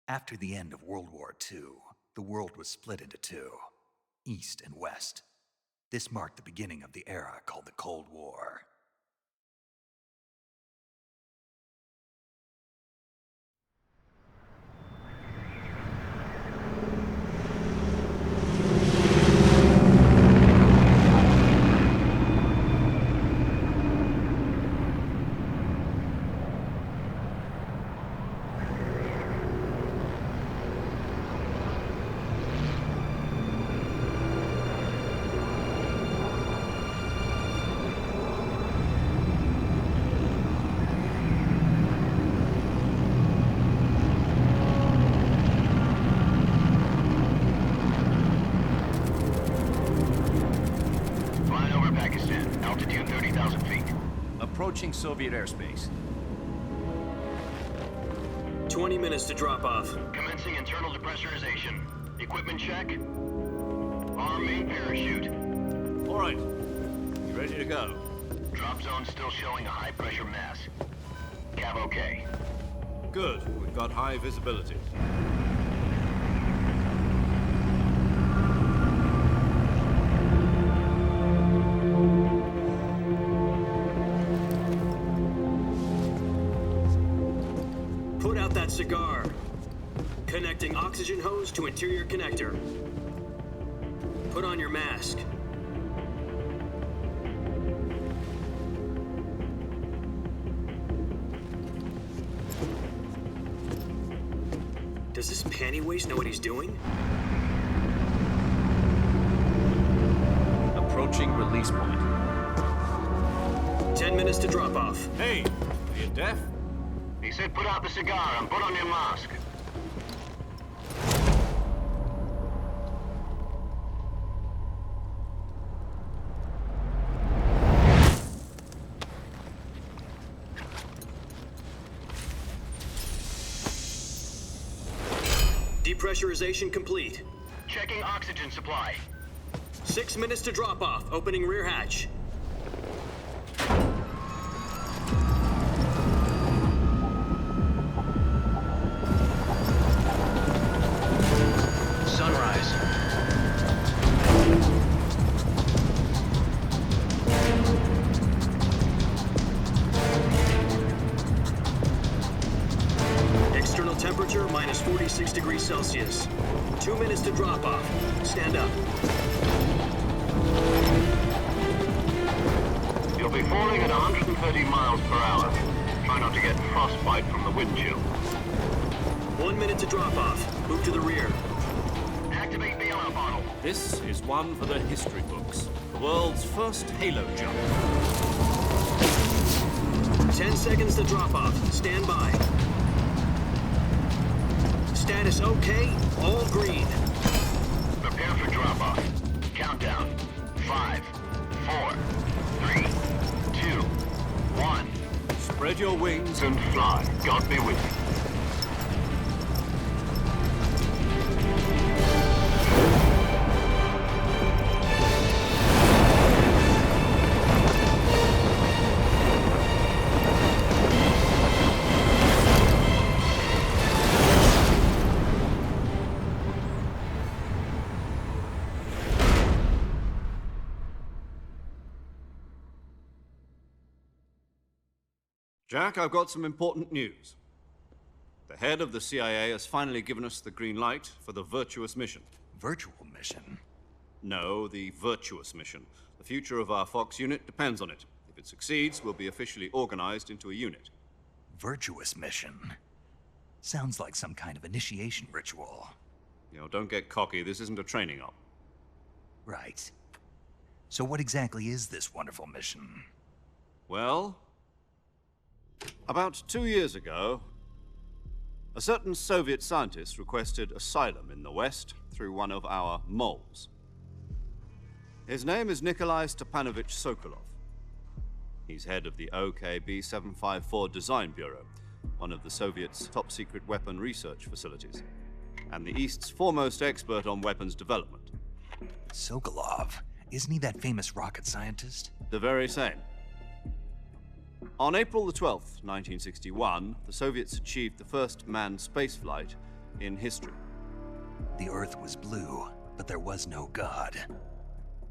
After the end of World War II, the world was split into two, East and West. This marked the beginning of the era called the Cold War. Approaching Soviet airspace. 20 minutes to drop off. Commencing internal depressurization. Equipment check. Arm main parachute. All right. You ready to go? Drop zone still showing a high pressure mass. Cav okay. Good. We've got high visibility. Cigar. Connecting oxygen hose to interior connector. Put on your mask. Does this panty waste know what he's doing? Approaching release point. 10 minutes to drop off. Hey, are you deaf? He said put out the cigar and put on your mask. Depressurization complete. Checking oxygen supply. 6 minutes to drop off. Opening rear hatch. Temperature minus 46 degrees Celsius. 2 minutes to drop off. Stand up. You'll be falling at 130 miles per hour. Try not to get frostbite from the wind chill. 1 minute to drop off. Move to the rear. Activate bailout bottle. This is one for the history books. The world's first halo jump. 10 seconds to drop off. Stand by. Status okay, all green. Prepare for drop-off. Countdown. 5, 4, 3, 2, 1. Spread your wings And fly. God be with you. Jack, I've got some important news. The head of the CIA has finally given us the green light for the virtuous mission. Virtual mission? No, the virtuous mission. The future of our Fox unit depends on it. If it succeeds, we'll be officially organized into a unit. Virtuous mission? Sounds like some kind of initiation ritual. You know, don't get cocky. This isn't a training op. Right. So what exactly is this wonderful mission? Well, about 2 years ago, a certain Soviet scientist requested asylum in the West through one of our moles. His name is Nikolai Stepanovich Sokolov. He's head of the OKB 754 Design Bureau, one of the Soviets' top-secret weapon research facilities, and the East's foremost expert on weapons development. Sokolov? Isn't he that famous rocket scientist? The very same. On April the 12th, 1961, the Soviets achieved the first manned spaceflight in history. The Earth was blue, but there was no God.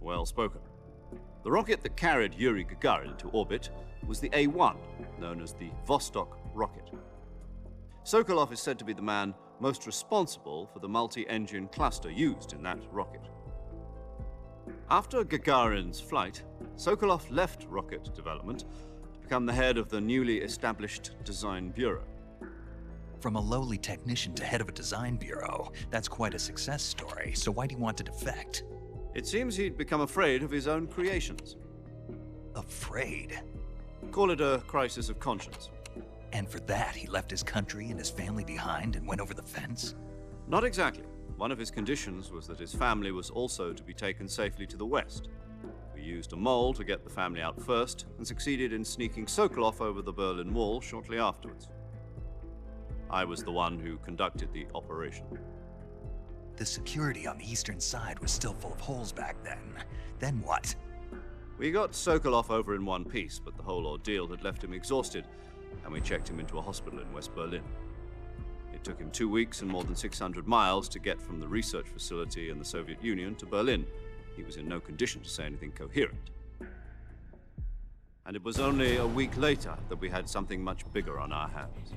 Well spoken. The rocket that carried Yuri Gagarin into orbit was the A-1, known as the Vostok rocket. Sokolov is said to be the man most responsible for the multi-engine cluster used in that rocket. After Gagarin's flight, Sokolov left rocket development to become the head of the newly established Design Bureau. From a lowly technician to head of a design bureau, that's quite a success story, so why do you want to defect? It seems he'd become afraid of his own creations. Afraid? Call it a crisis of conscience. And for that, he left his country and his family behind and went over the fence? Not exactly. One of his conditions was that his family was also to be taken safely to the west. We used a mole to get the family out first and succeeded in sneaking Sokolov over the Berlin Wall shortly afterwards. I was the one who conducted the operation. The security on the eastern side was still full of holes back then. Then what? We got Sokolov over in one piece, but the whole ordeal had left him exhausted, and we checked him into a hospital in West Berlin. It took him 2 weeks and more than 600 miles to get from the research facility in the Soviet Union to Berlin. He was in no condition to say anything coherent. And it was only a week later that we had something much bigger on our hands.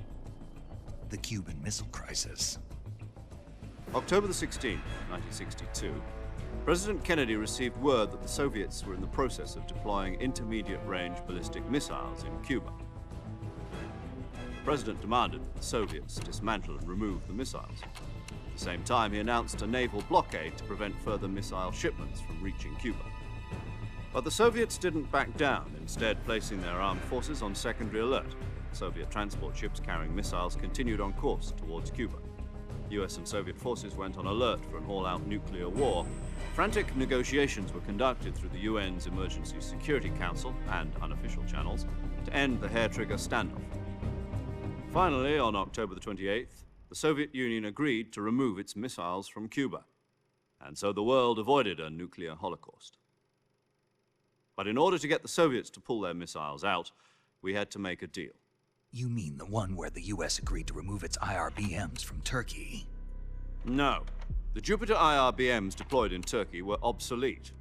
The Cuban Missile Crisis. October the 16th, 1962, President Kennedy received word that the Soviets were in the process of deploying intermediate-range ballistic missiles in Cuba. The President demanded that the Soviets dismantle and remove the missiles. At the same time, he announced a naval blockade to prevent further missile shipments from reaching Cuba. But the Soviets didn't back down, instead placing their armed forces on secondary alert. Soviet transport ships carrying missiles continued on course towards Cuba. US and Soviet forces went on alert for an all-out nuclear war. Frantic negotiations were conducted through the UN's Emergency Security Council and unofficial channels to end the hair-trigger standoff. Finally, on October the 28th, the Soviet Union agreed to remove its missiles from Cuba, and so the world avoided a nuclear holocaust. But in order to get the Soviets to pull their missiles out, we had to make a deal. You mean the one where the US agreed to remove its IRBMs from Turkey? No. The Jupiter IRBMs deployed in Turkey were obsolete,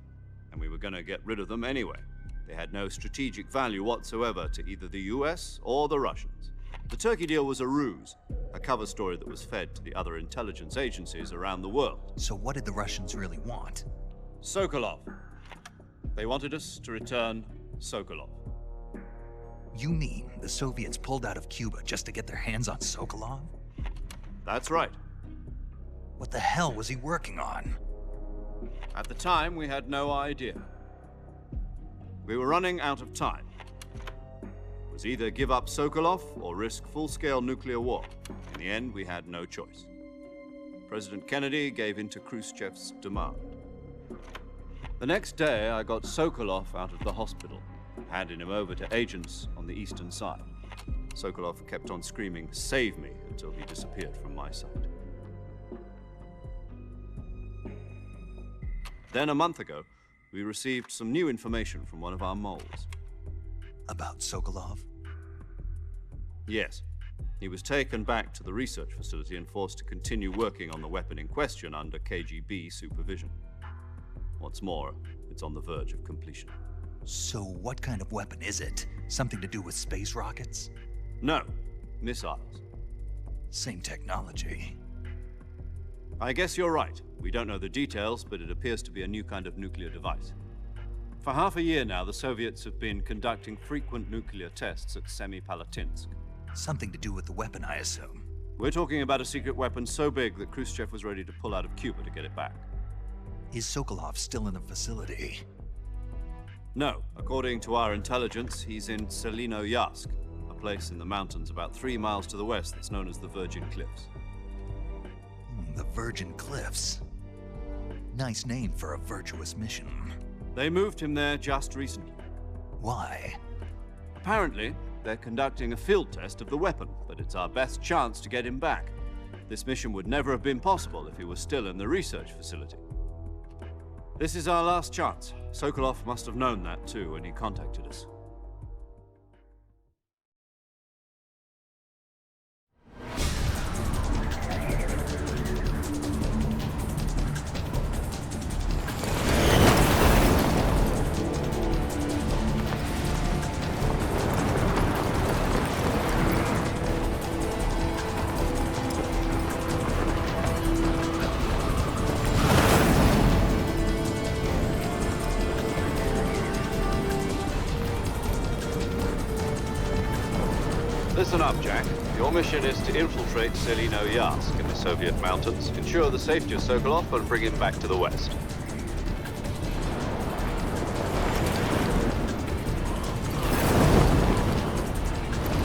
and we were going to get rid of them anyway. They had no strategic value whatsoever to either the US or the Russians. The Turkey deal was a ruse, a cover story that was fed to the other intelligence agencies around the world. So what did the Russians really want? Sokolov. They wanted us to return Sokolov. You mean the Soviets pulled out of Cuba just to get their hands on Sokolov? That's right. What the hell was he working on? At the time, we had no idea. We were running out of time. It was either give up Sokolov or risk full-scale nuclear war. In the end, we had no choice. President Kennedy gave in to Khrushchev's demand. The next day, I got Sokolov out of the hospital, handing him over to agents on the eastern side. Sokolov kept on screaming, "Save me," until he disappeared from my sight. Then a month ago, we received some new information from one of our moles. About Sokolov? Yes. He was taken back to the research facility and forced to continue working on the weapon in question under KGB supervision. What's more, it's on the verge of completion. So what kind of weapon is it? Something to do with space rockets? No, missiles. Same technology. I guess you're right. We don't know the details, but it appears to be a new kind of nuclear device. For half a year now, the Soviets have been conducting frequent nuclear tests at Semipalatinsk. Something to do with the weapon, I assume. We're talking about a secret weapon so big that Khrushchev was ready to pull out of Cuba to get it back. Is Sokolov still in the facility? No. According to our intelligence, he's in Selino-Yarsk, a place in the mountains about 3 miles to the west that's known as the Virgin Cliffs. The Virgin Cliffs. Nice name for a virtuous mission. They moved him there just recently. Why? Apparently, they're conducting a field test of the weapon, but it's our best chance to get him back. This mission would never have been possible if he was still in the research facility. This is our last chance. Sokolov must have known that too when he contacted us. Listen up, Jack. Your mission is to infiltrate Selino-Yarsk in the Soviet mountains, ensure the safety of Sokolov, and bring him back to the west.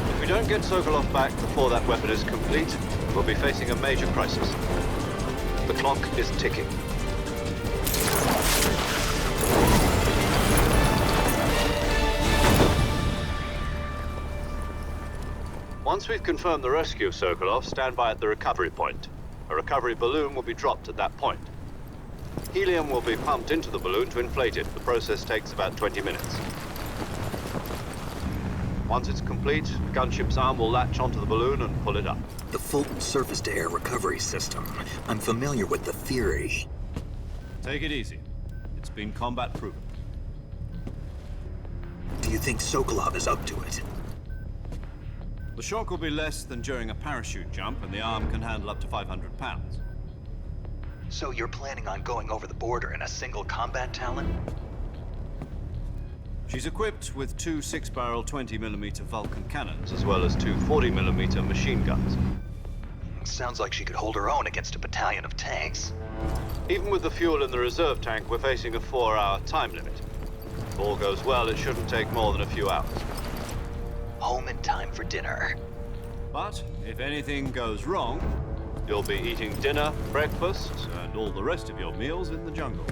If we don't get Sokolov back before that weapon is complete, we'll be facing a major crisis. The clock is ticking. Once we've confirmed the rescue of Sokolov, stand by at the recovery point. A recovery balloon will be dropped at that point. Helium will be pumped into the balloon to inflate it. The process takes about 20 minutes. Once it's complete, the gunship's arm will latch onto the balloon and pull it up. The Fulton surface-to-air recovery system. I'm familiar with the theory. Take it easy. It's been combat-proven. Do you think Sokolov is up to it? The shock will be less than during a parachute jump, and the arm can handle up to 500 pounds. So you're planning on going over the border in a single combat Talon? She's equipped with two 6-barrel 20mm Vulcan cannons, as well as two 40mm machine guns. Sounds like she could hold her own against a battalion of tanks. Even with the fuel in the reserve tank, we're facing a 4-hour time limit. If all goes well, it shouldn't take more than a few hours. Home in time for dinner. But if anything goes wrong, you'll be eating dinner, breakfast, and all the rest of your meals in the jungle.